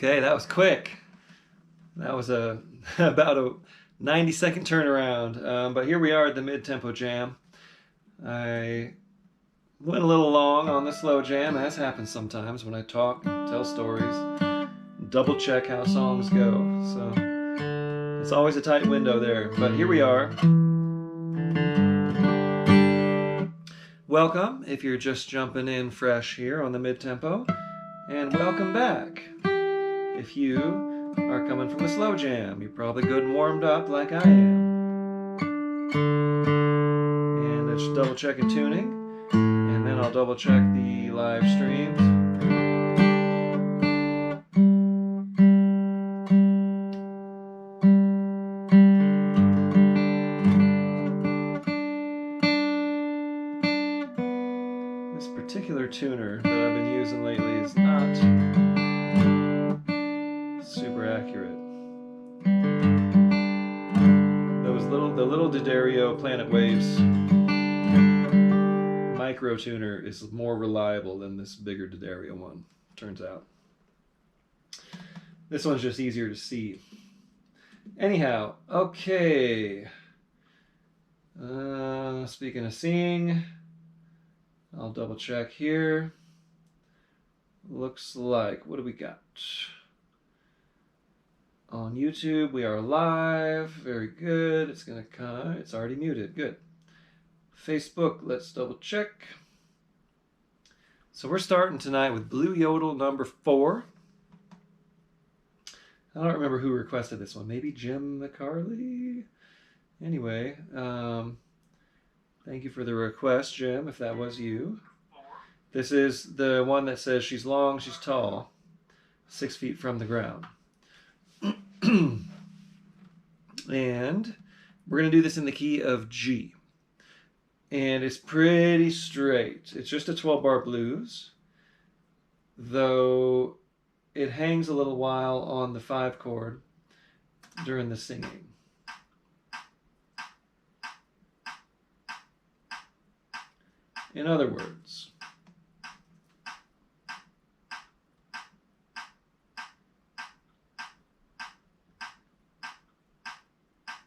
Okay, that was quick. That was about a 90-second turnaround. But here we are at the mid-tempo jam. I went a little long on the slow jam, as happens sometimes when I talk, tell stories, double check how songs go. So it's always a tight window there. But here we are. Welcome if you're just jumping in fresh here on the mid-tempo, and welcome back if you are coming from the slow jam. You're probably good and warmed up like I am. And it's double checking tuning, and then I'll double check the live streams. This particular tuner that I've been using lately is not super accurate. The little D'Addario Planet Waves micro tuner is more reliable than this bigger D'Addario one, turns out. This one's just easier to see. Anyhow, okay. Speaking of seeing, I'll double check here. Looks like, what do we got? On YouTube, we are live. Very good. It's gonna come. It's already muted. Good. Facebook, let's double check. So we're starting tonight with Blue Yodel number 4. I don't remember who requested this one. Maybe Jim McCarley? Anyway, thank you for the request, Jim, if that was you. This is the one that says she's long, she's tall, 6 feet from the ground. And we're going to do this in the key of G. And it's pretty straight. It's just a 12-bar blues, though it hangs a little while on the 5 chord during the singing. In other words,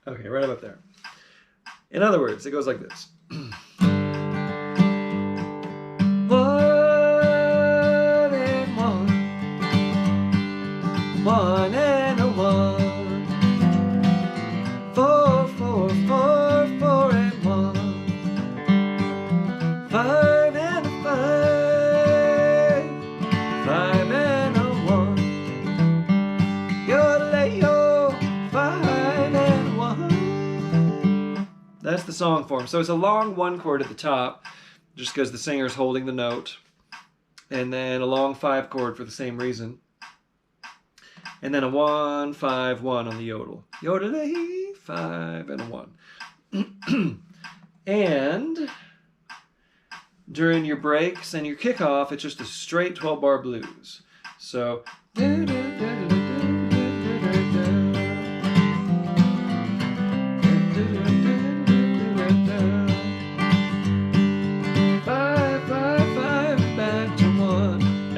okay, right up there. In other words, it goes like this. One and a one. 4, 4, 4, 4 and 1. 5 and a 5. 5 and a 1. Yodel, 5 and 1. That's the song form. So it's a long 1 chord at the top, just because the singer's holding the note, and then a long 5 chord for the same reason. And then a 1, 5, 1 on the yodel. Yodel, 5 and a 1. And during your breaks and your kickoff, it's just a straight 12-bar blues. So. And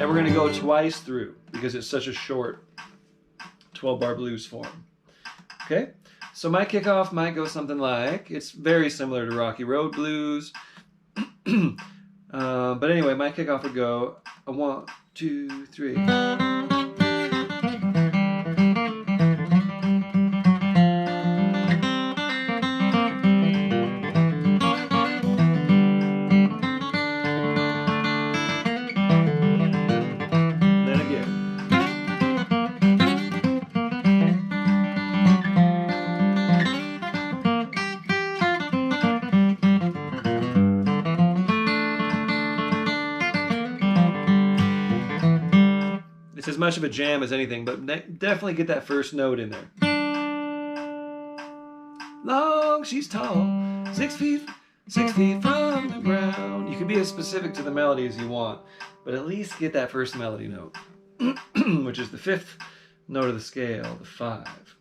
we're going to go twice through because it's such a short 12-bar blues form. Okay, so my kickoff might go something like, it's very similar to Rocky Road Blues, but anyway, my kickoff would go a 1, 2, 3. It's as much of a jam as anything, but definitely get that first note in there. Long, she's tall, 6 feet from the ground. You can be as specific to the melody as you want, but at least get that first melody note, which is the 5th note of the scale, the 5.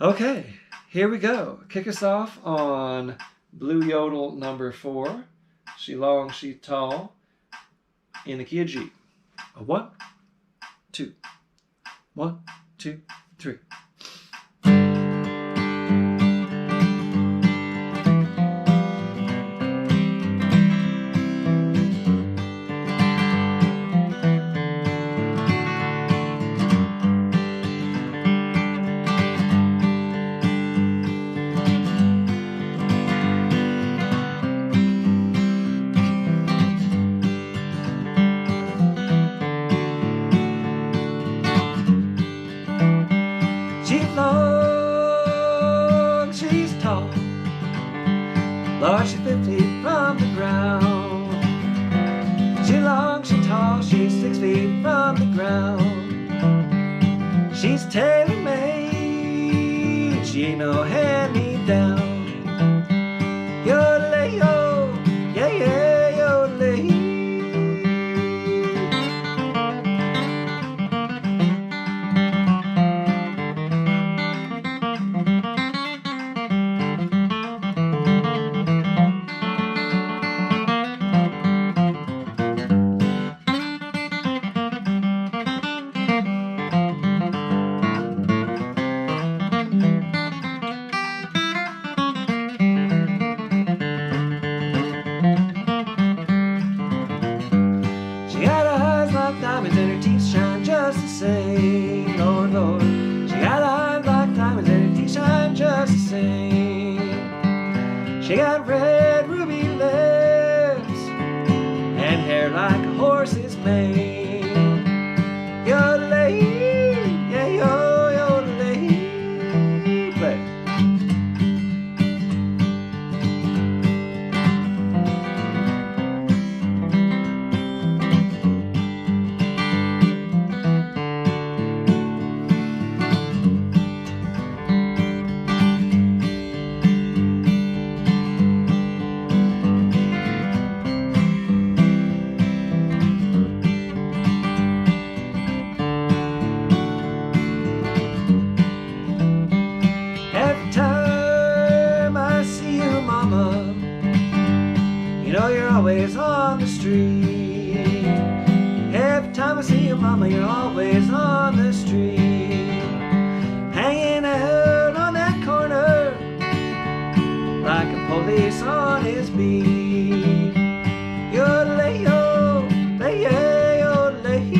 Okay, here we go. Kick us off on Blue Yodel number 4. She long, she tall, in the key of G. A 1, 2, 1, 2, 3. She's tall, Lord, she's 5 feet from the ground. She's long, she's tall, she's 6 feet from the ground. She's tailor-made, she ain't no hand-me-down. Yodel-ay-yo, yeah, yeah, yodel-ay. Diamonds and her teeth shine just the same, Lord, Lord. She got eyes like diamonds and her teeth shine just the same. She got red ruby lips and hair like a horse's mane. Yodel-ay, yeah, yo, yodel-ay. Play. You know you're always on the street. Every time I see you, mama, you're always on the street. Hanging out on that corner like a police on his beat. Yodel-ay-yo, yeah, yodel-ay.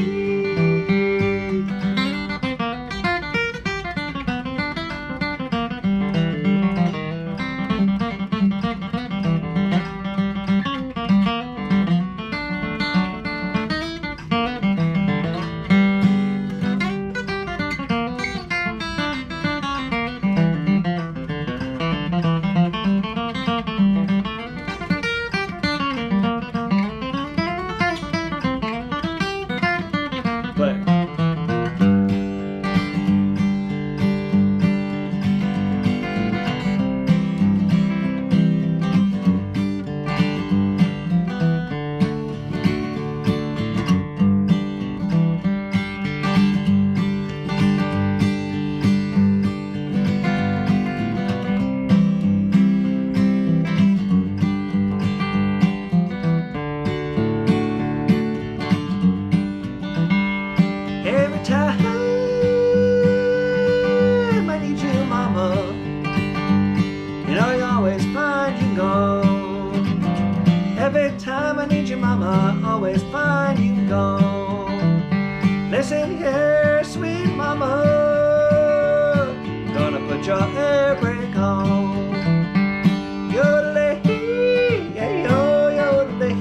Every time I need you, mama, you know you always find you gone. Every time I need you, mama, I always find you gone. Listen here, sweet mama, gonna put your air brake on. Yodel-ay, yeah, yo, yodel-ay.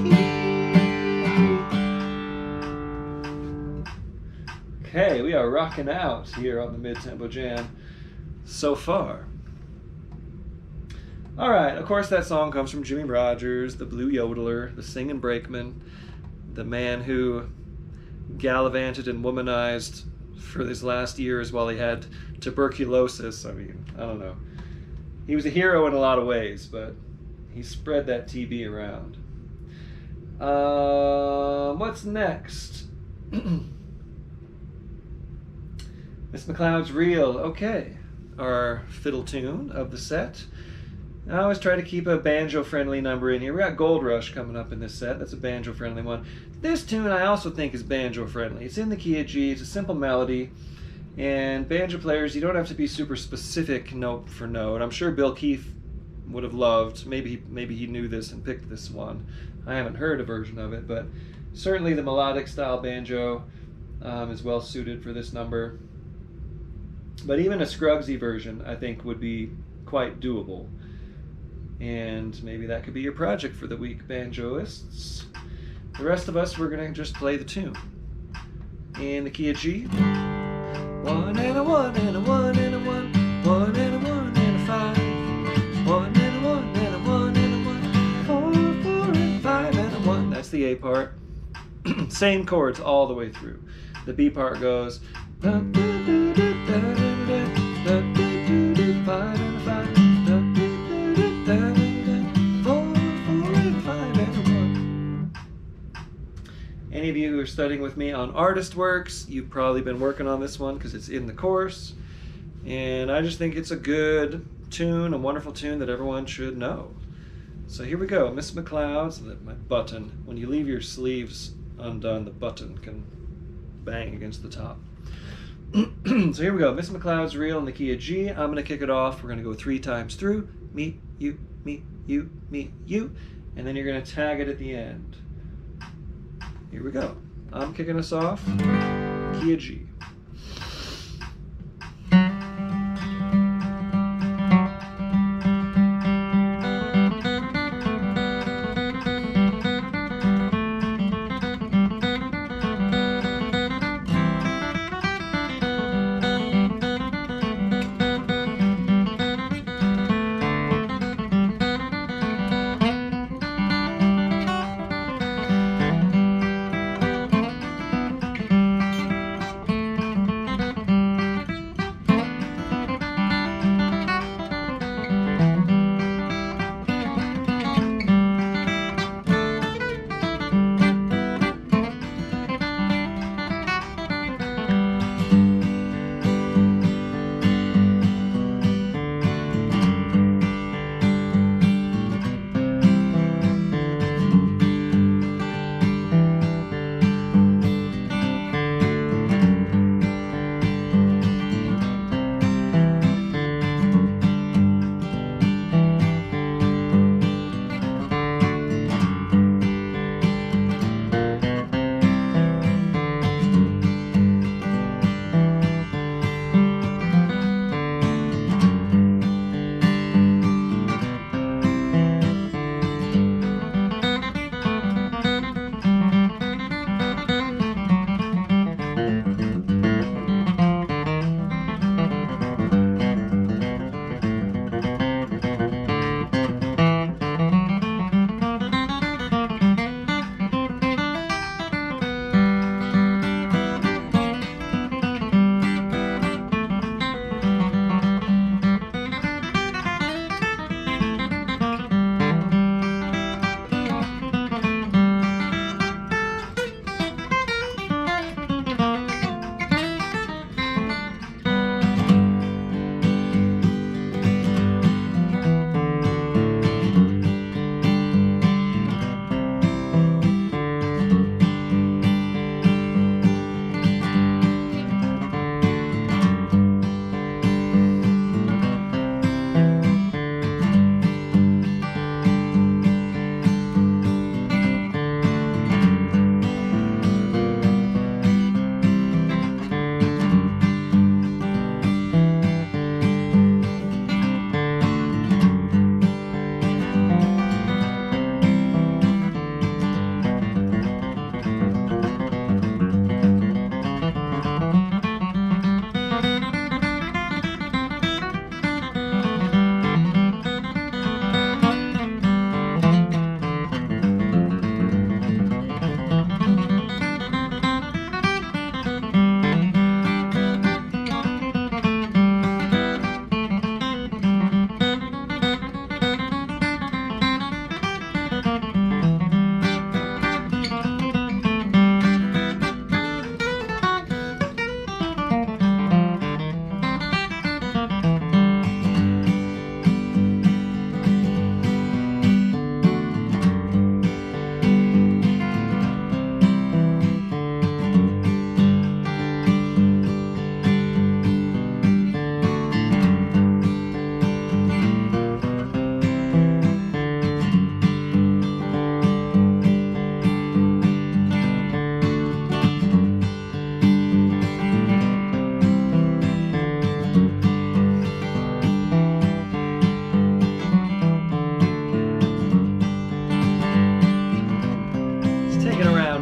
Okay, we are rocking out here on the Mid-Tempo Jam so far. Alright, of course that song comes from Jimmy Rogers, the blue yodeler, the singing brakeman, the man who gallivanted and womanized for his last years while he had tuberculosis. I mean, I don't know. He was a hero in a lot of ways, but he spread that TB around. What's next? Miss McCloud's Reel. Okay, our fiddle tune of the set. I always try to keep a banjo-friendly number in here. We got Gold Rush coming up in this set. That's a banjo-friendly one. This tune I also think is banjo-friendly. It's in the key of G. It's a simple melody. And banjo players, you don't have to be super specific note for note. I'm sure Bill Keith would have loved, maybe he knew this and picked this one. I haven't heard a version of it, but certainly the melodic style banjo is well suited for this number. But even a Scruggsy version, I think, would be quite doable. And maybe that could be your project for the week, banjoists. The rest of us, we're going to just play the tune. In the key of G. 1 and a 1 and a 1 and a 1. 1 and a 1 and a 5. 1 and a 1 and a 1 and a 1. 4, 4 and 5 and a 1. That's the A part. Same chords all the way through. The B part goes. 5 and a 5. 4, 4 and 5 and a 1. Any of you who are studying with me on artist works, you've probably been working on this one because it's in the course. And I just think it's a good tune, a wonderful tune that everyone should know. So here we go, Miss McCloud. So that my button, when you leave your sleeves undone, the button can bang against the top. So here we go, Miss McCloud's Reel in the key of G. I'm going to kick it off. We're going to go 3 times through. Me, you, me, you, me, you. And then you're going to tag it at the end. Here we go. I'm kicking us off. Key of G.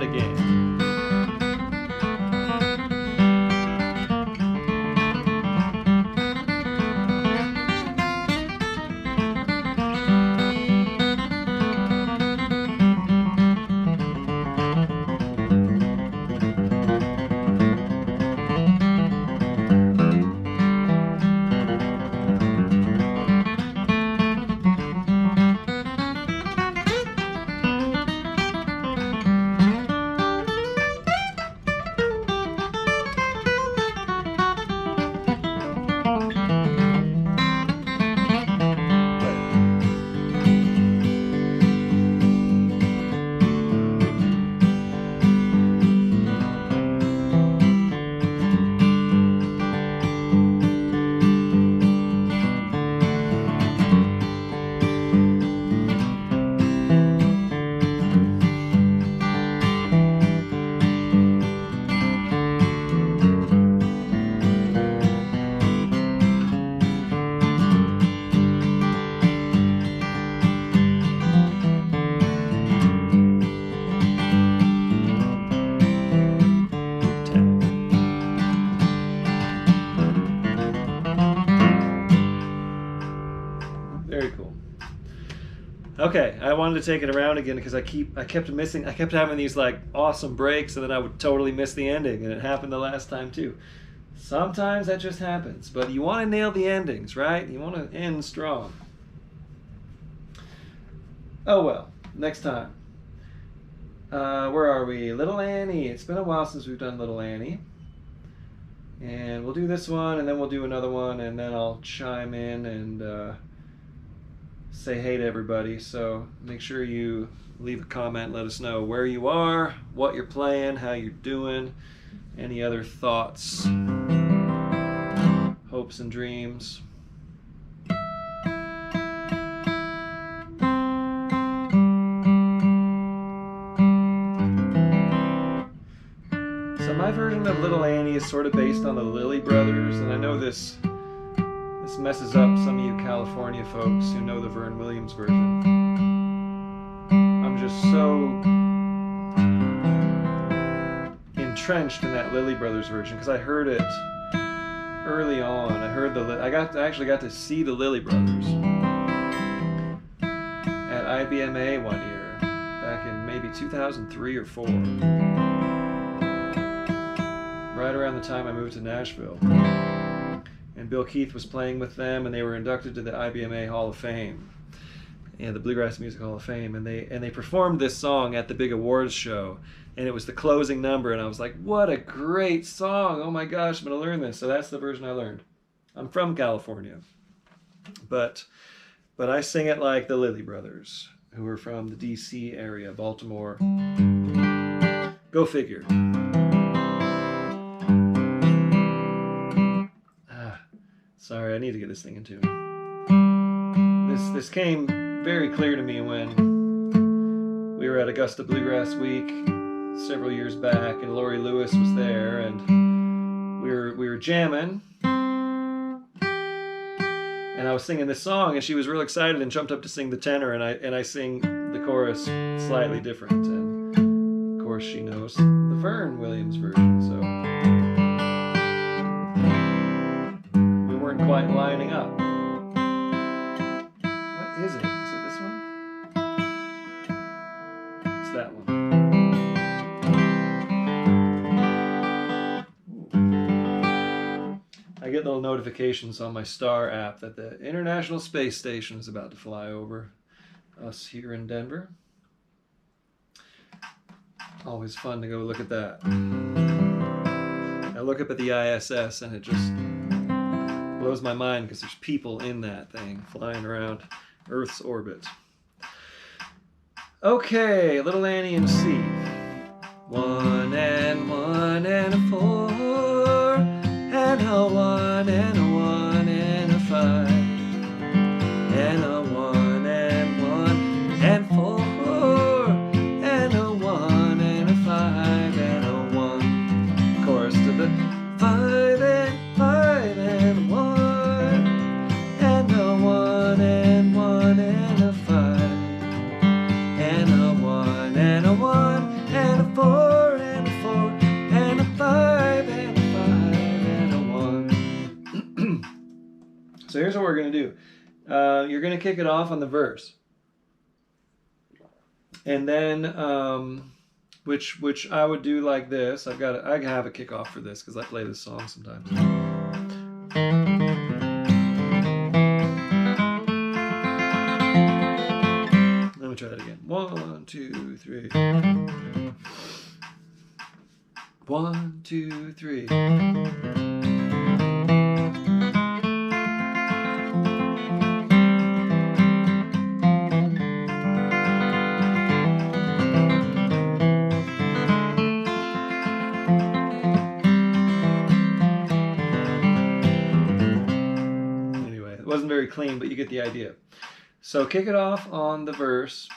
again. Very cool. Okay, I wanted to take it around again because I kept having these like awesome breaks, and then I would totally miss the ending, and it happened the last time too. Sometimes that just happens, but you want to nail the endings, right? You want to end strong. Oh well, next time. Where are we? Little Annie. It's been a while since we've done Little Annie. And we'll do this one, and then we'll do another one, and then I'll chime in and say hey to everybody. So make sure you leave a comment, let us know where you are, what you're playing, how you're doing, any other thoughts, hopes and dreams. So my version of Little Annie is sort of based on the Lilly Brothers, and I know this messes up some of you California folks who know the Vern Williams version. I'm just so entrenched in that Lilly Brothers version because I heard it early on. I actually got to see the Lilly Brothers at IBMA one year back in maybe 2003 or 4, right around the time I moved to Nashville. And Bill Keith was playing with them, and they were inducted to the IBMA Hall of Fame and the Bluegrass Music Hall of Fame, and they performed this song at the big awards show, and it was the closing number, and I was like, what a great song, oh my gosh, I'm gonna learn this. So that's the version I learned. I'm from California, but I sing it like the Lilly Brothers, who are from the DC area, Baltimore. Go figure. Sorry, I need to get this thing in tune. This came very clear to me when we were at Augusta Bluegrass Week several years back, and Lori Lewis was there, and we were jamming, and I was singing this song, and she was real excited and jumped up to sing the tenor, and I sing the chorus slightly different, and of course she knows the Vern Williams version, so quite lining up. What is it? Is it this one? It's that one. Ooh. I get little notifications on my Star app that the International Space Station is about to fly over us here in Denver. Always fun to go look at that. I look up at the ISS and it just blows my mind because there's people in that thing flying around Earth's orbit. Okay, Little Annie in C. 1 and 1 and a 4 and a 1 and a 1 and a 5 and a 1 and 1 and 4 and a 1 and a 5 and a 1. Chorus to the 5 and 5 and 1 and a 1 and 1 and a 5 and a 1 and a 1. So here's what we're going to do. You're going to kick it off on the verse. And then, which I would do like this. I have a kickoff for this because I play this song sometimes. Let me try that again. 1, 2, 3. 1, 2, 3. Anyway, it wasn't very clean, but you get the idea. So kick it off on the verse.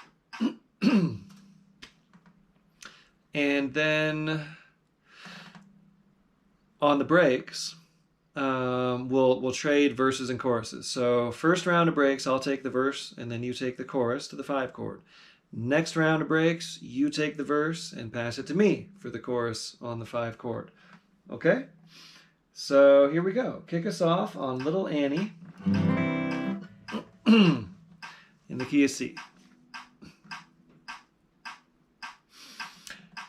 And then on the breaks, we'll trade verses and choruses. So first round of breaks, I'll take the verse, and then you take the chorus to the 5 chord. Next round of breaks, you take the verse and pass it to me for the chorus on the 5 chord. Okay? So here we go. Kick us off on Little Annie in the key of C.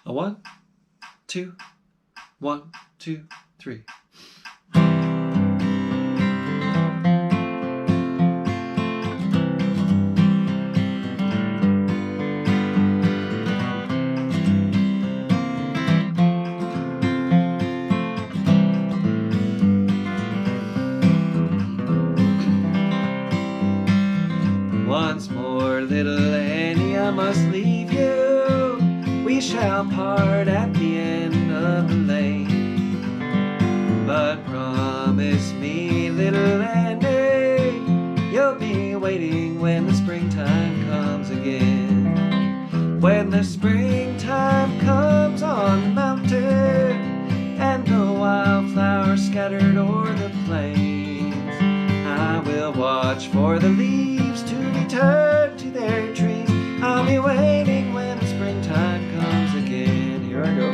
A 1, 2, 1, 2, 3. Once more, little Annie, I must leave you. We shall part at the end of the lane. But promise me, little Annie, you'll be waiting when the springtime comes again. When the springtime comes on the mountain, and the wildflowers scattered o'er the plains, I will watch for the leaves to return to their trees. I'll be waiting when the springtime comes again. Here I go.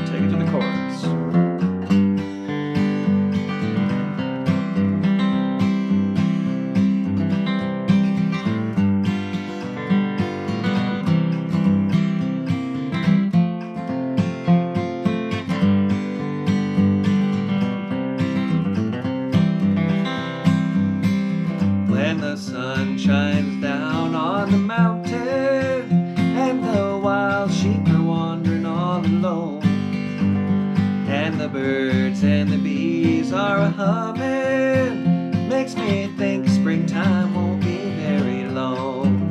Take it to the chorus. When the sun shines down on the mountain, and the wild sheep are wandering all alone, and the birds and the bees are a-humming, makes me think springtime won't be very long.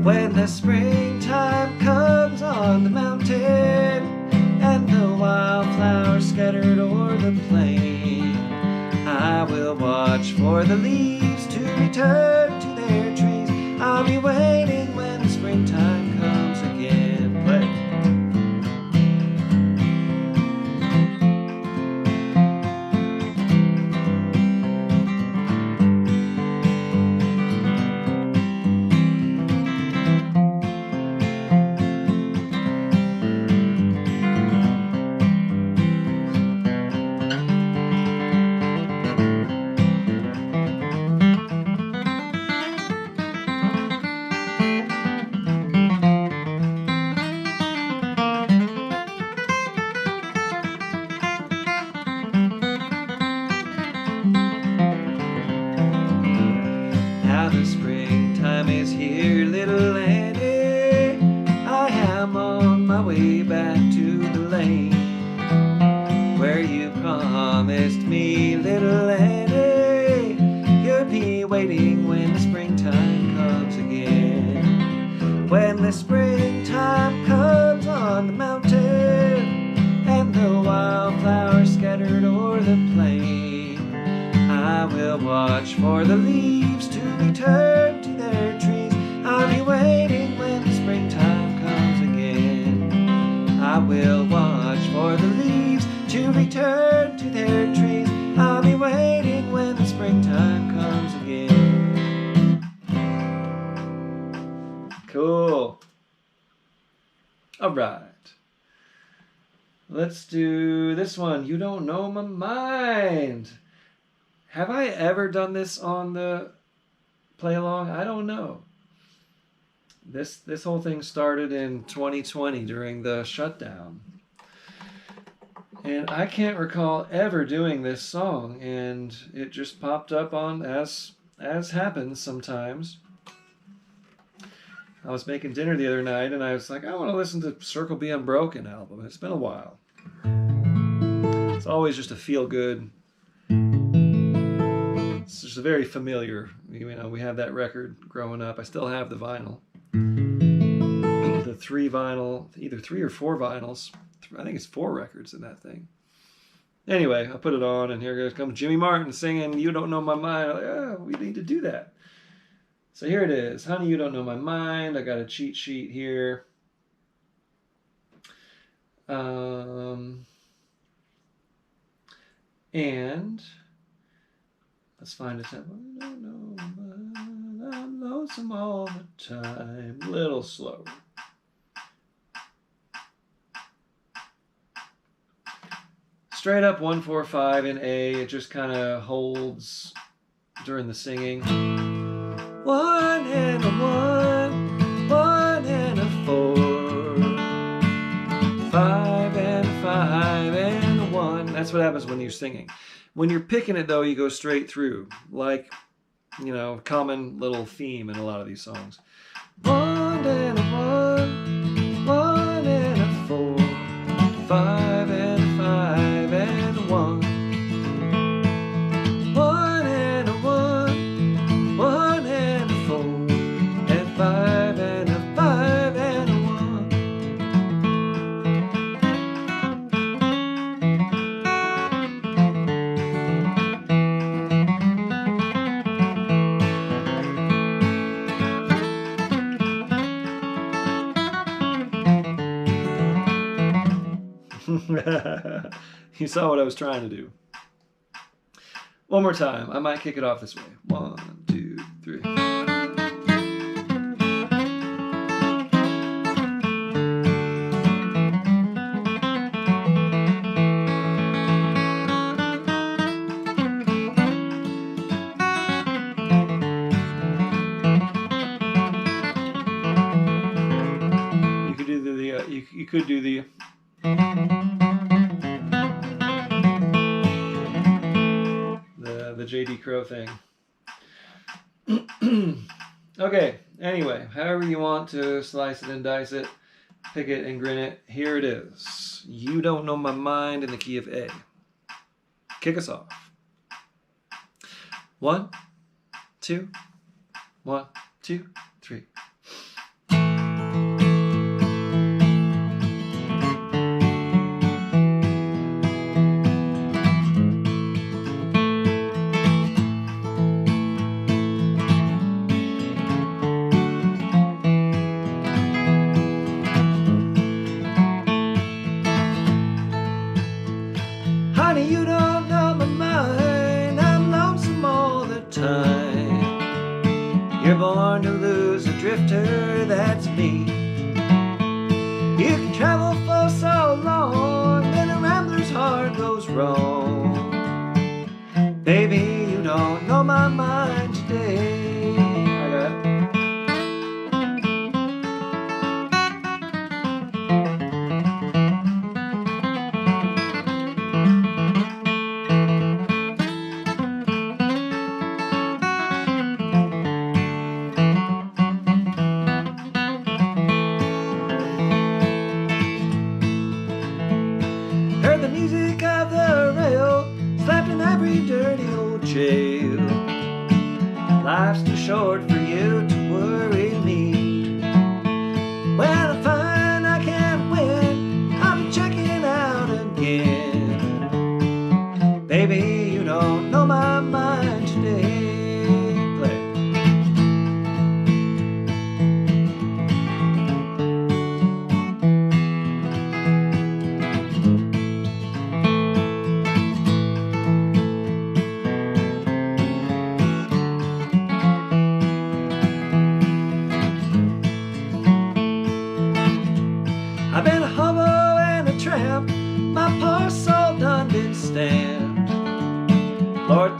When the springtime comes on the mountain, and the wildflowers scattered o'er the plain, I will watch for the leaves to return to their trees. I'll be waiting when the springtime comes again. Play. Now the springtime is here, little Annie. I am on my way back to the lane where you promised me, little Annie, you'll be waiting when the springtime comes again. When the springtime comes on the mountain, and the wildflowers scattered o'er the plain, I will watch for the leaves to return to their trees. I'll be waiting when the springtime comes again. I will watch for the leaves to return to their trees. I'll be waiting. All right. Let's do this one. You Don't Know My Mind. Have I ever done this on the play along? I don't know. This whole thing started in 2020 during the shutdown. And I can't recall ever doing this song, and it just popped up on as happens sometimes. I was making dinner the other night, and I was like, I want to listen to Circle Be Unbroken album. It's been a while. It's always just a feel-good. It's just a very familiar. You know, we had that record growing up. I still have the vinyl. The 3 vinyl, either 3 or 4 vinyls. I think it's 4 records in that thing. Anyway, I put it on, and here comes Jimmy Martin singing You Don't Know My Mind. I'm like, oh, we need to do that. So here it is. Honey, You Don't Know My Mind. I got a cheat sheet here. And let's find a tempo. Don't know my mind. I'm lonesome all the time. Little slow. Straight up 1-4-5 in A. It just kind of holds during the singing. 1 and a 1, 1 and a 4, 5 and a 5 and a 1. That's what happens when you're singing. When you're picking it, though, you go straight through, like, you know, common little theme in a lot of these songs. 1 and a 1, 1 and a 4, 5 and a 5 and a 1. 1 and a 1, 1 and a 4, and 5 and a 5 and a 1. You saw what I was trying to do. One more time. I might kick it off this way. 1, 2, 3. You could do the you could do the J.D. Crowe thing. Okay, anyway, however you want to slice it and dice it, pick it and grin it, here it is. You Don't Know My Mind in the key of A. Kick us off. 1, 2, 1, 2, 3. Honey, you don't know my mind. I'm lonesome all the time. You're born to lose, adrift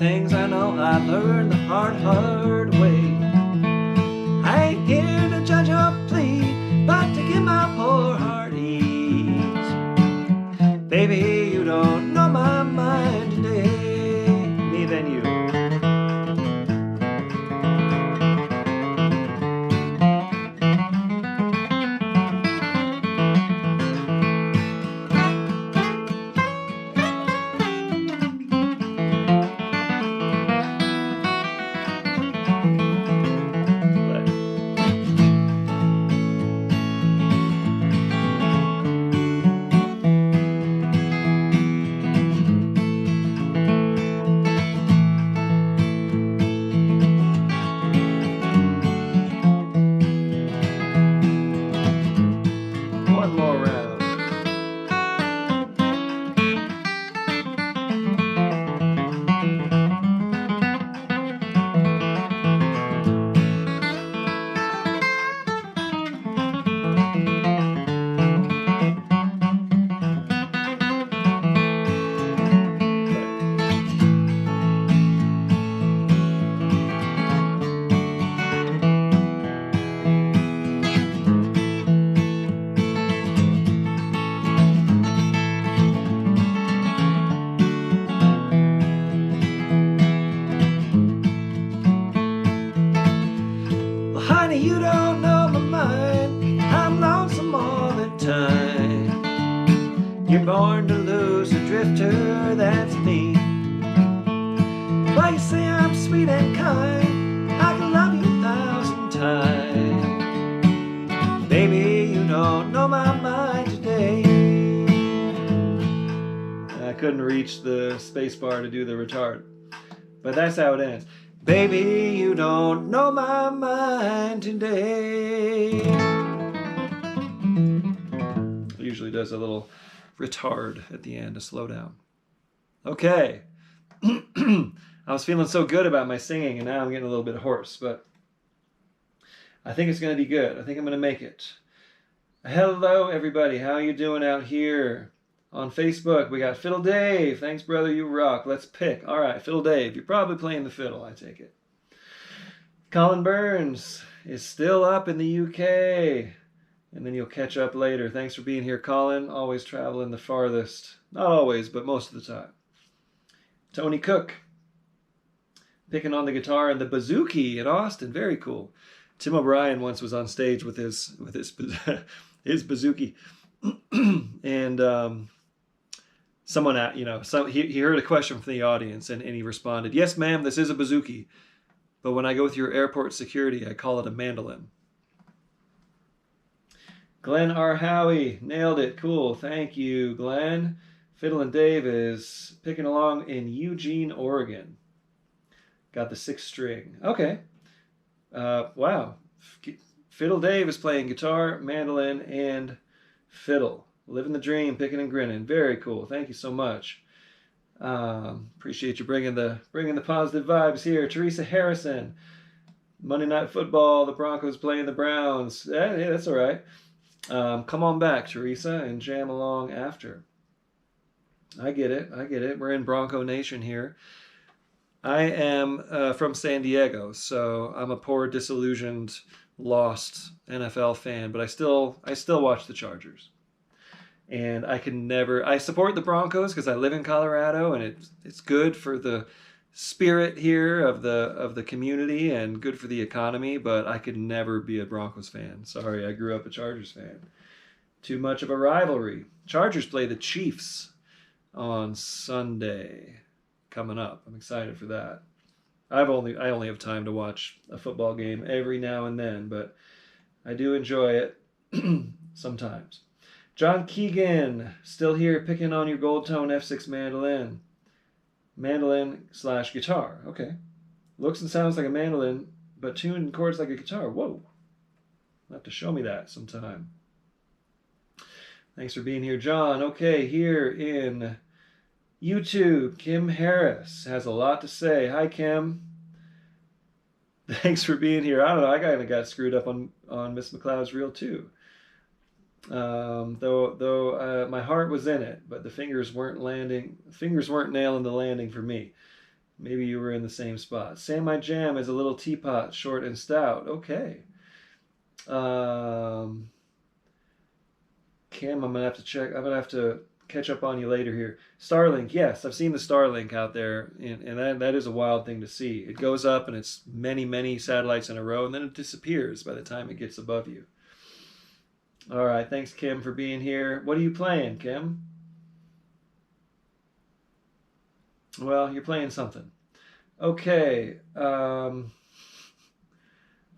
things I know I learned the hard way. I ain't here to judge or plead, but to give my poor heart ease. Baby, you don't know my mind today. Me than you. One more round. Well, honey, you don't know my mind. I'm lonesome all the time. You're born to lose, a drifter, that's me. But you say I'm sweet and kind, I can love you 1,000 times. Baby, you don't know my mind today. I couldn't reach the space bar to do the retard, but that's how it ends. Baby, you don't know my mind today. It usually does a little retard at the end to slow down. Okay. I was feeling so good about my singing, and now I'm getting a little bit hoarse, but I think it's going to be good. I think I'm going to make it. Hello, everybody. How you doing out here? On Facebook, we got Fiddle Dave. Thanks, brother. You rock. Let's pick. All right, Fiddle Dave. You're probably playing the fiddle, I take it. Colin Burns is still up in the UK. And then you'll catch up later. Thanks for being here, Colin. Always traveling the farthest. Not always, but most of the time. Tony Cook. Picking on the guitar and the bouzouki in Austin. Very cool. Tim O'Brien once was on stage with his his bouzouki. And someone, he heard a question from the audience, and he responded, "Yes, ma'am, this is a bouzouki. But when I go through airport security, I call it a mandolin." Glenn R. Howie, nailed it. Cool. Thank you, Glenn. Fiddle and Dave is picking along in Eugene, Oregon. Got the 6th string. Okay. Wow. Fiddle Dave is playing guitar, mandolin, and fiddle. Living the dream, picking and grinning. Very cool. Thank you so much. Appreciate you bringing the positive vibes here. Teresa Harrison. Monday Night Football. The Broncos playing the Browns. Yeah, that's all right. Come on back, Teresa, and jam along after. I get it. We're in Bronco Nation here. I am from San Diego, so I'm a poor, disillusioned, lost NFL fan, but I still watch the Chargers. And I support the Broncos because I live in Colorado, and it's good for the spirit here of the community and good for the economy, but I could never be a Broncos fan. Sorry, I grew up a Chargers fan. Too much of a rivalry. Chargers play the Chiefs on Sunday coming up. I'm excited for that. I only have time to watch a football game every now and then, but I do enjoy it sometimes. John Keegan, still here picking on your gold tone F6 mandolin. Mandolin/guitar. Okay. Looks and sounds like a mandolin, but tuned and chords like a guitar. Whoa. You'll have to show me that sometime. Thanks for being here, John. Okay, here in YouTube, Kim Harris has a lot to say. Hi, Kim. Thanks for being here. I don't know, I kind of got screwed up on Miss McCloud's reel too. Though my heart was in it, but the fingers weren't nailing the landing for me. Maybe you were in the same spot. Say my jam is a little teapot, short and stout. Okay. Kim, I'm gonna have to check. I'm gonna have to catch up on you later here. Starlink, yes, I've seen the Starlink out there, and that is a wild thing to see. It goes up and it's many, many satellites in a row, and then it disappears by the time it gets above you. All right, thanks, Kim, for being here. What are you playing, Kim? Well, you're playing something. Okay. I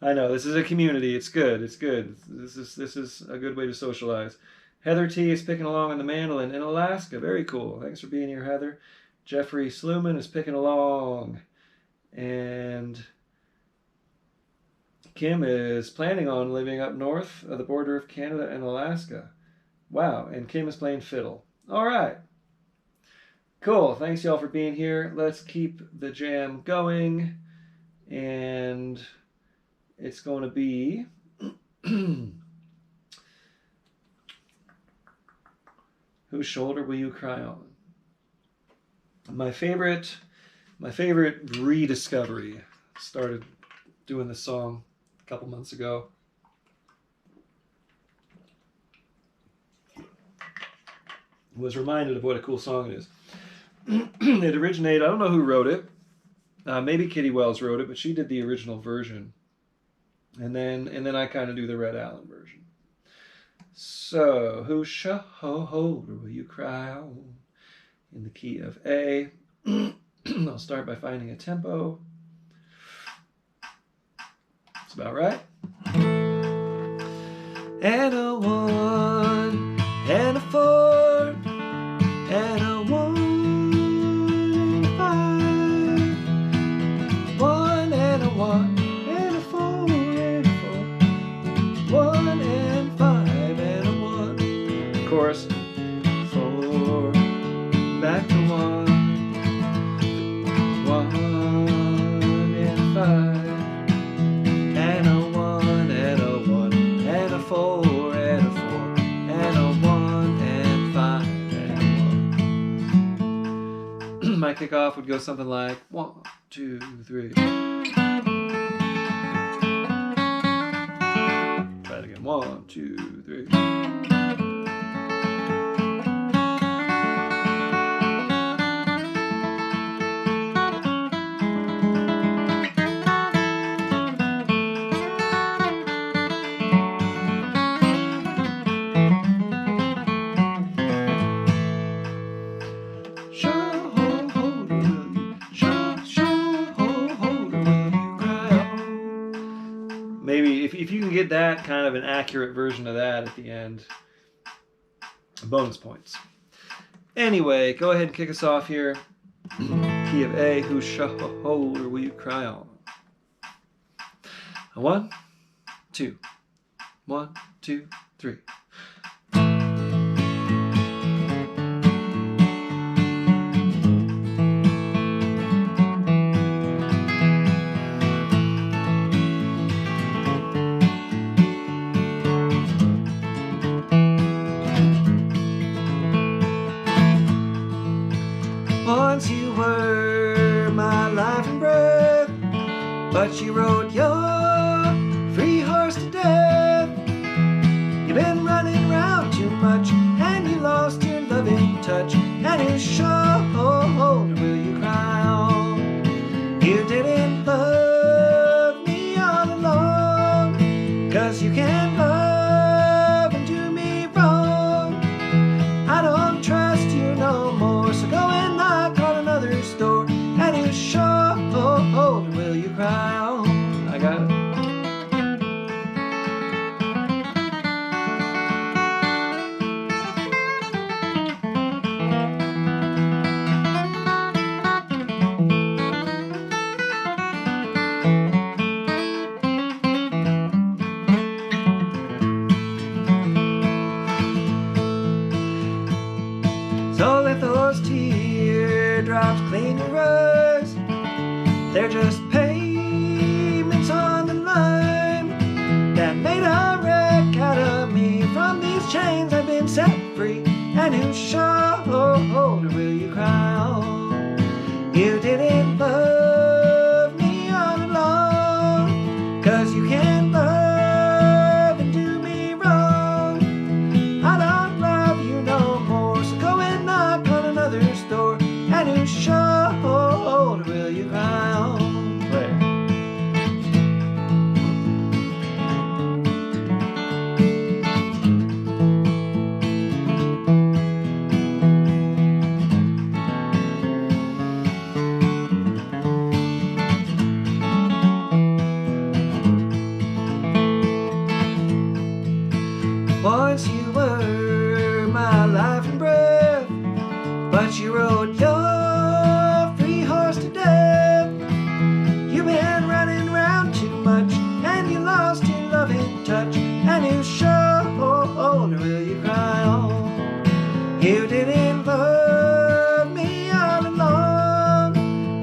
know this is a community. It's good. It's good. This is a good way to socialize. Heather T is picking along on the mandolin in Alaska. Very cool. Thanks for being here, Heather. Jeffrey Sluman is picking along, and Kim is planning on living up north of the border of Canada and Alaska. Wow. And Kim is playing fiddle. All right. Cool. Thanks, y'all, for being here. Let's keep the jam going. And it's going to be Whose Shoulder Will You Cry On? My favorite rediscovery. Started doing this song a couple months ago. Was reminded of what a cool song it is. It originated, I don't know who wrote it. Maybe Kitty Wells wrote it, but she did the original version. And then I kind of do the Red Allen version. So, whose shoulder will you cry on? In the key of A. I'll start by finding a tempo. That's about right. And a 1, and a 4, and a 1, and a 5, 1 and a 1, and a 4, and a 4, 1 and 5, and a 1. Chorus. 4, back to 1, 1 and 5. And a 1 and a 1 and a 4 and a 4 and a 1 and 5 and a 1. My kickoff would go something like 1, 2, 3. Try it again. 1, 2, 3. Maybe if you can get that kind of an accurate version of that at the end, bonus points. Anyway, go ahead and kick us off here. Key of A, whose shoulder will you cry on? 1, 2, 1, 2, 3. Once you were my life and breath, but you rode your free horse to death. You've been running around too much, and you lost your loving touch. And whose shoulder will you cry on? You didn't love me all along, 'cause you can't love and do me wrong. I don't trust you no more, so go and knock on another's door. And whose shoulder will you cry on? I got it. So let those teardrops clean your eyes. They're just payments on the line that made a wreck out of me. From these chains I've been set free. And whose shoulder will you cry on? You didn't love were my life and breath, but you rode your free horse to death. You've been running around too much, and you lost your loving touch, and you showed, will you cry on? You didn't love me all along,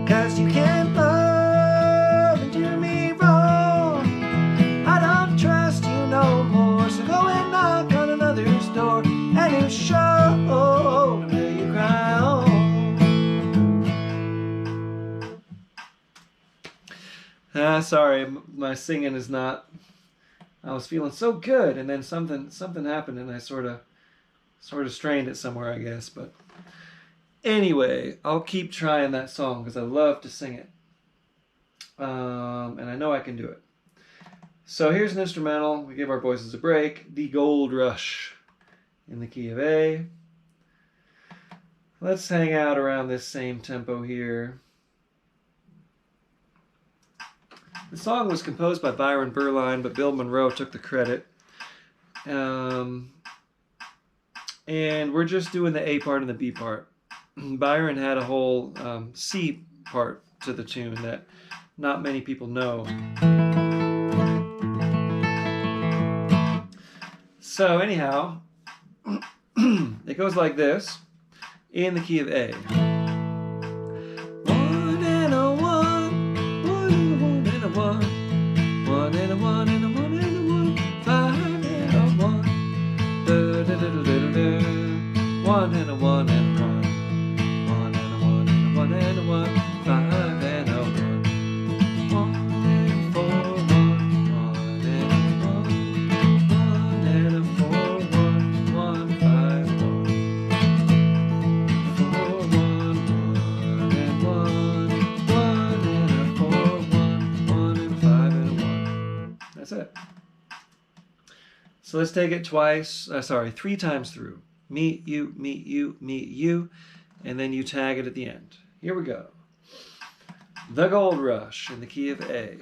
'cause you can't love and do me wrong. I don't trust you no more, so go and knock on another's door, and you show, will you cry on? Sorry, my singing is not, I was feeling so good, and then something happened, and I sort of strained it somewhere, I guess. But anyway, I'll keep trying that song because I love to sing it, and I know I can do it. So here's an instrumental. We give our voices a break. The Gold Rush in the key of A. Let's hang out around this same tempo here. The song was composed by Byron Berline, but Bill Monroe took the credit. And we're just doing the A part and the B part. Byron had a whole C part to the tune that not many people know. So anyhow, it goes like this, in the key of A. One and a one, one and a one, one and a one and a one and a one, 5 and a one, da da da da da da, 1 and a one and a one, 1 and a one and a one and a one, 5 and a one, 1 and 4, 1 and a one, 1 and a 4, 1 5 1, 4 1 and 1, 1 and a 4, 1 and 5 and a 1. That's it. So let's take it three times through. Meet you, meet you, meet you, and then you tag it at the end. Here we go. The Gold Rush in the key of A.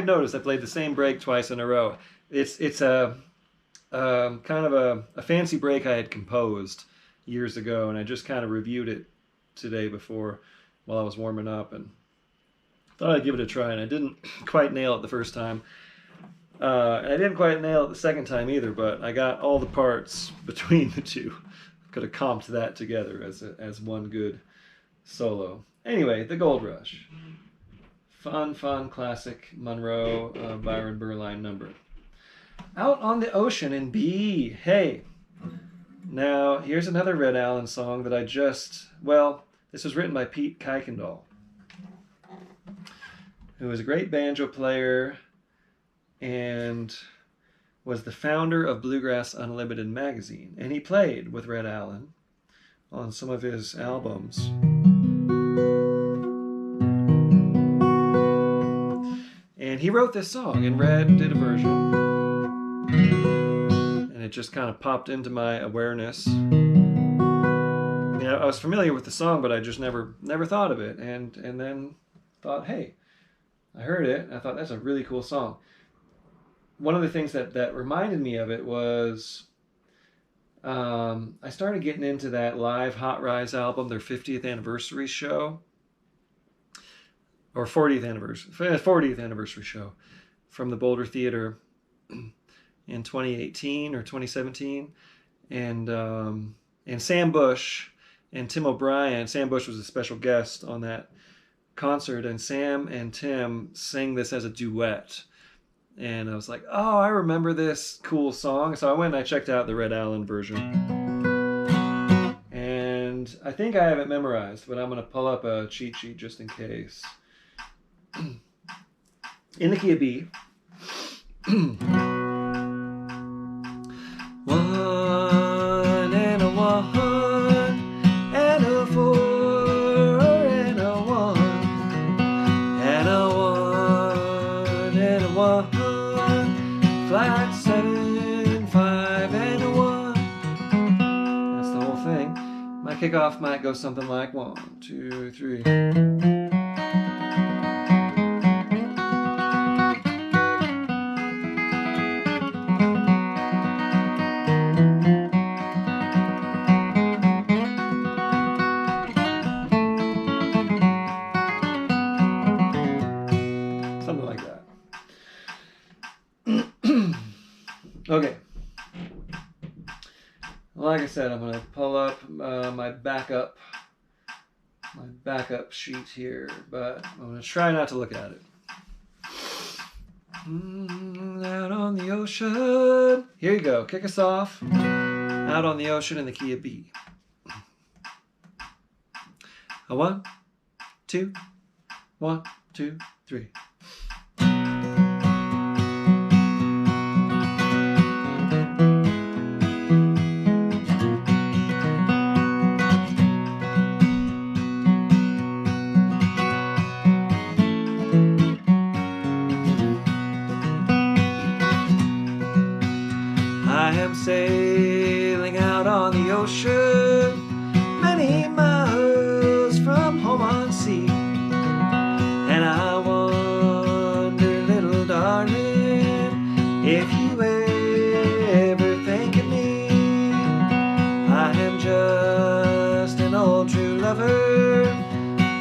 had noticed I played the same break twice in a row. It's a kind of a fancy break I had composed years ago, and I just kind of reviewed it today before while I was warming up, and thought I'd give it a try, and I didn't quite nail it the first time. And I didn't quite nail it the second time either, but I got all the parts between the two. Could have comped that together as one good solo. Anyway, The Gold Rush. Fun, classic Monroe, Byron Berline number. Out on the Ocean in B. Hey. Now, here's another Red Allen song that I just... Well, this was written by Pete Kuykendall, who was a great banjo player and was the founder of Bluegrass Unlimited magazine. And he played with Red Allen on some of his albums. And he wrote this song, and Red did a version. And it just kind of popped into my awareness. I was familiar with the song, but I just never thought of it. And then thought, hey, I heard it, and I thought, that's a really cool song. One of the things that reminded me of it was I started getting into that live Hot Rise album, their 50th anniversary show, or 40th anniversary show from the Boulder Theater in 2018 or 2017, and Sam Bush and Tim O'Brien. Sam Bush was a special guest on that concert, and Sam and Tim sang this as a duet. And I was like, oh, I remember this cool song. So I went and I checked out the Red Allen version. And I think I have it memorized, but I'm going to pull up a cheat sheet just in case. In the key of B. One and a one and a four and a one and a one and a one. Flat 7, 5, and a 1. That's the whole thing. My kickoff might go something like 1, 2, 3. Something like that. Okay. Like I said, I'm going to pull up my backup sheet here, but I'm going to try not to look at it. Out on the ocean. Here you go. Kick us off. Out on the ocean in the key of B. A 1, 2, 1, 2, 3. I am sailing out on the ocean, many miles from home on sea, and I wonder, little darling, if you ever think of me. I am just an old true lover,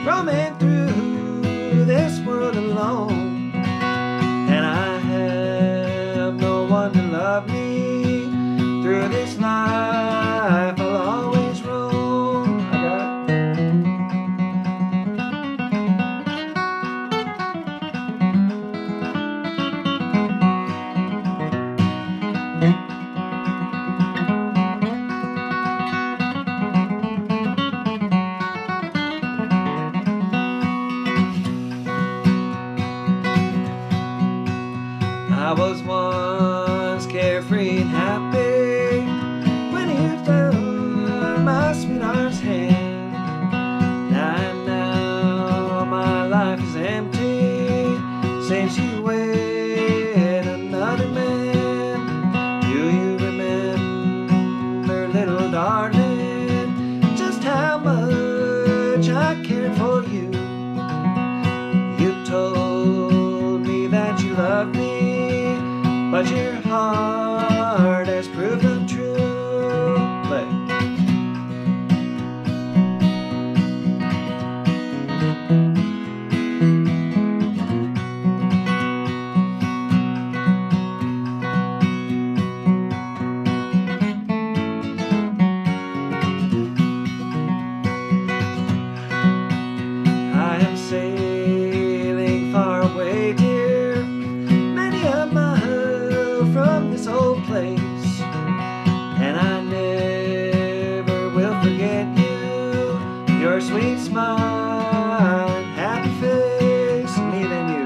roaming through this world alone, and I have no one to love me. Through this life I'll always roam. I got I was once carefree and happy, what your heart has proved untrue. Play. I am sailing far away, dear, many a mile from this old place, and I never will forget you, your sweet smile and happy face, me and you.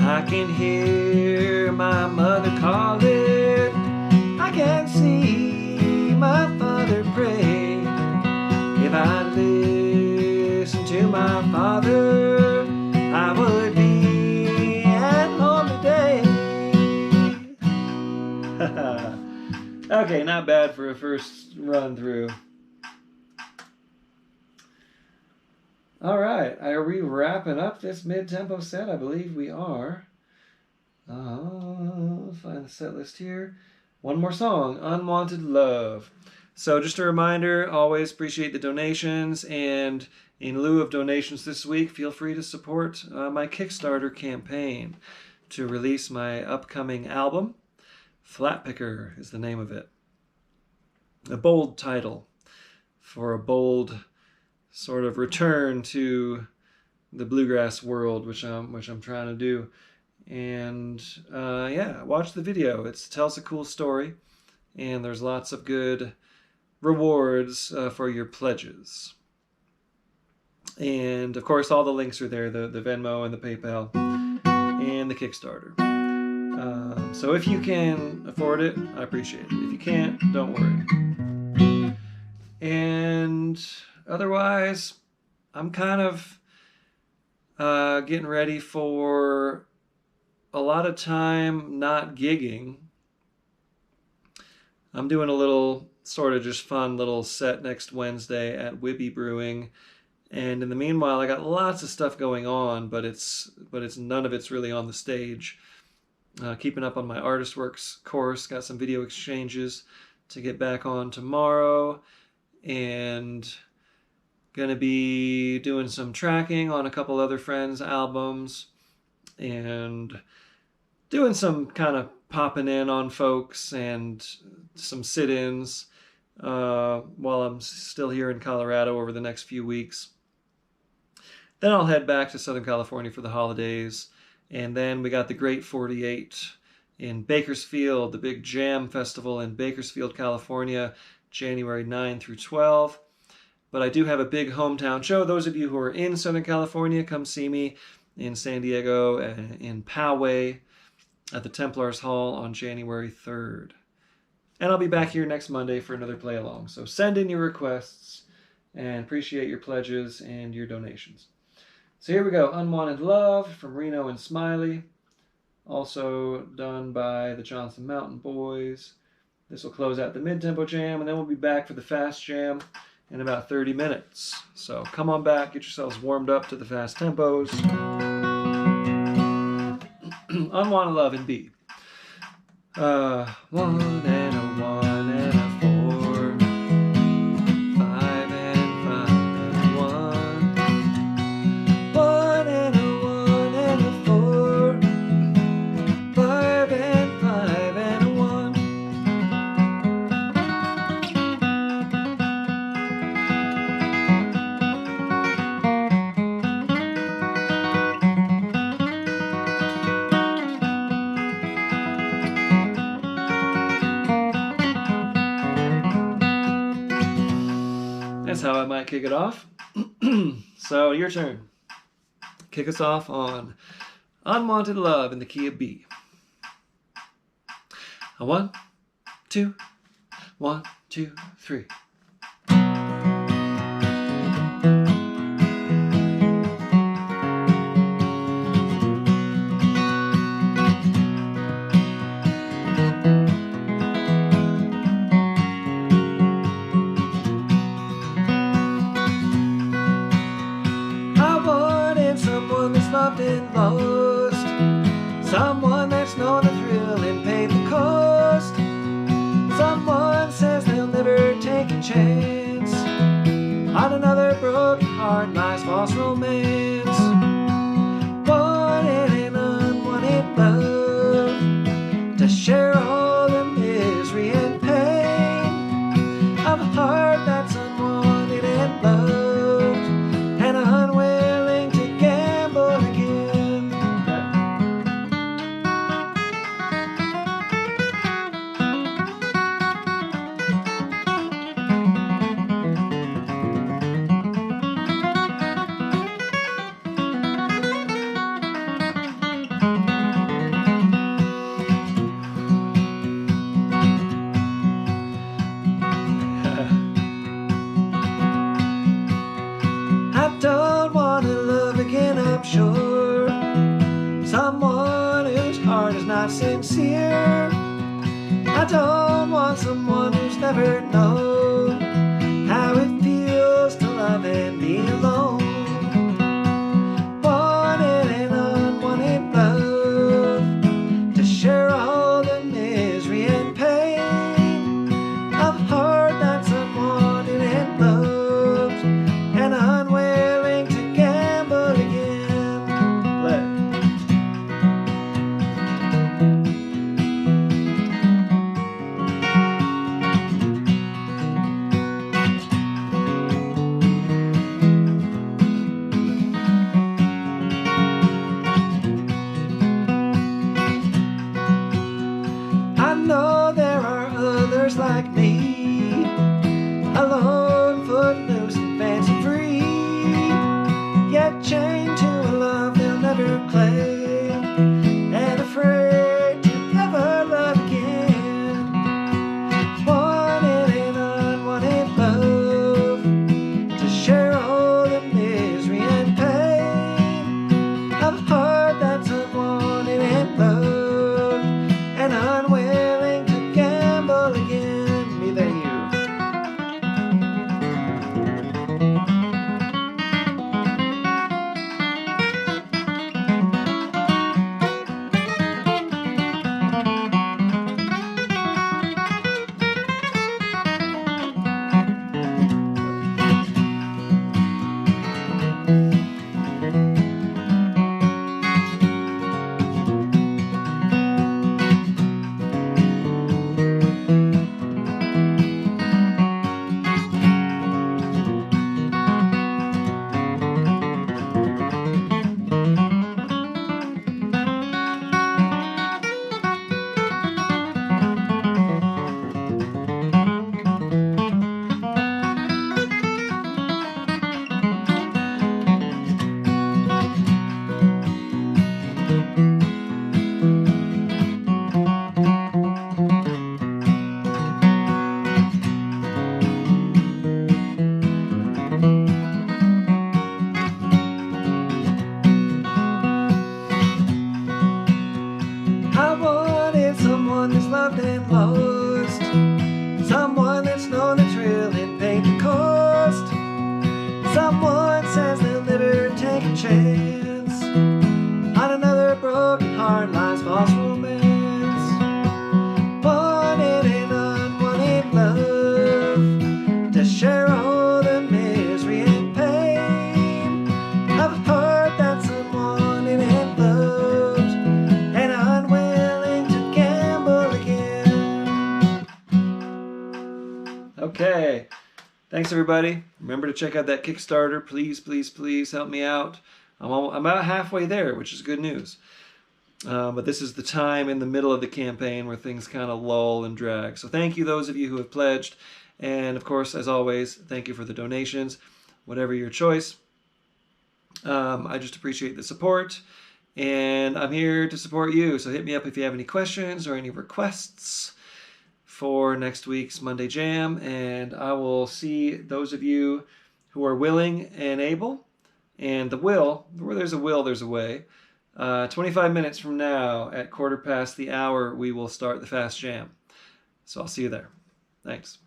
I can hear my mother calling, I can see my father pray. If I listened to my father, I would be at home today. Okay, not bad for a first run through. All right, are we wrapping up this mid-tempo set? I believe we are. Find the set list here. One more song, Unwanted Love. So just a reminder, always appreciate the donations, and in lieu of donations this week, feel free to support my Kickstarter campaign to release my upcoming album. Flatpicker is the name of it. A bold title for a bold sort of return to the bluegrass world, which I'm trying to do. And yeah, watch the video. It tells a cool story, and there's lots of good rewards for your pledges. And of course, all the links are there: the Venmo and the PayPal and the Kickstarter. So if you can afford it, I appreciate it. If you can't, don't worry. And otherwise, I'm kind of getting ready for a lot of time not gigging. I'm doing a little sort of just fun little set next Wednesday at Whippy Brewing, and in the meanwhile I got lots of stuff going on, but it's none of it's really on the stage. Keeping up on my Artist Works course, got some video exchanges to get back on tomorrow, and gonna be doing some tracking on a couple other friends' albums, and doing some kind of popping in on folks and some sit-ins while I'm still here in Colorado over the next few weeks. Then I'll head back to Southern California for the holidays, and then we got the Great 48 in Bakersfield, the big Jam Festival in Bakersfield, California, January 9 through 12. But I do have a big hometown show. Those of you who are in Southern California, come see me in San Diego, in Poway, at the Templars Hall on January 3rd. And I'll be back here next Monday for another play along. So send in your requests, and appreciate your pledges and your donations. So here we go, Unwanted Love from Reno and Smiley, also done by the Johnson Mountain Boys. This will close out the mid-tempo jam, and then we'll be back for the fast jam in about 30 minutes. So come on back, get yourselves warmed up to the fast tempos. Unwanted Love in B. 1 and a 1 and a 4, 5 and 5 and 1, 1 and a 1 and a 4, 5 and 5 and a 1. That's how I might kick it off. So your turn. Kick us off on Unwanted Love in the key of B. A 1, 2, 1, 2, 3. Loved and lost, someone that's known the thrill and paid the cost. Someone says they'll never take a chance. On another broken heart lies false romance. Wanted and unwanted love to share all the misery and pain of a heart that's unwanted and loved and unwilling to gamble again. I don't want to love again, I'm sure. Someone whose heart is not sincere. I don't want someone who's never known how it feels to love and be alone. Wanted and unwanted love to share all the misery and pain of a heart that's unwanted and loved and unwilling to gamble again. Play. I know there are others like me, alone, footloose and fancy free, yet chained to a love they'll never claim, and afraid to ever love again. Wanted and unwanted love to share all the misery and pain of a heart that's unwanted and loved and unwilling to gamble again. Me than you. I wanted someone that's loved and lost, someone that's known the thrill and paid the cost. Someone says they'll never take a chance. On another broken heart lies false romance. Wanted and unwanted love to share all the misery and pain of a heart that's unwanted and loved and unwilling to gamble again. Okay. Thanks, everybody. Remember to check out that Kickstarter. Please, please, please help me out. I'm about halfway there, which is good news. But this is the time in the middle of the campaign where things kind of lull and drag. So thank you, those of you who have pledged. And, of course, as always, thank you for the donations. Whatever your choice, I just appreciate the support, and I'm here to support you. So hit me up if you have any questions or any requests for next week's Monday Jam, and I will see those of you who are willing and able, and the will, where there's a will, there's a way. 25 minutes from now, at 1/4 past the hour, we will start the Fast Jam. So I'll see you there. Thanks.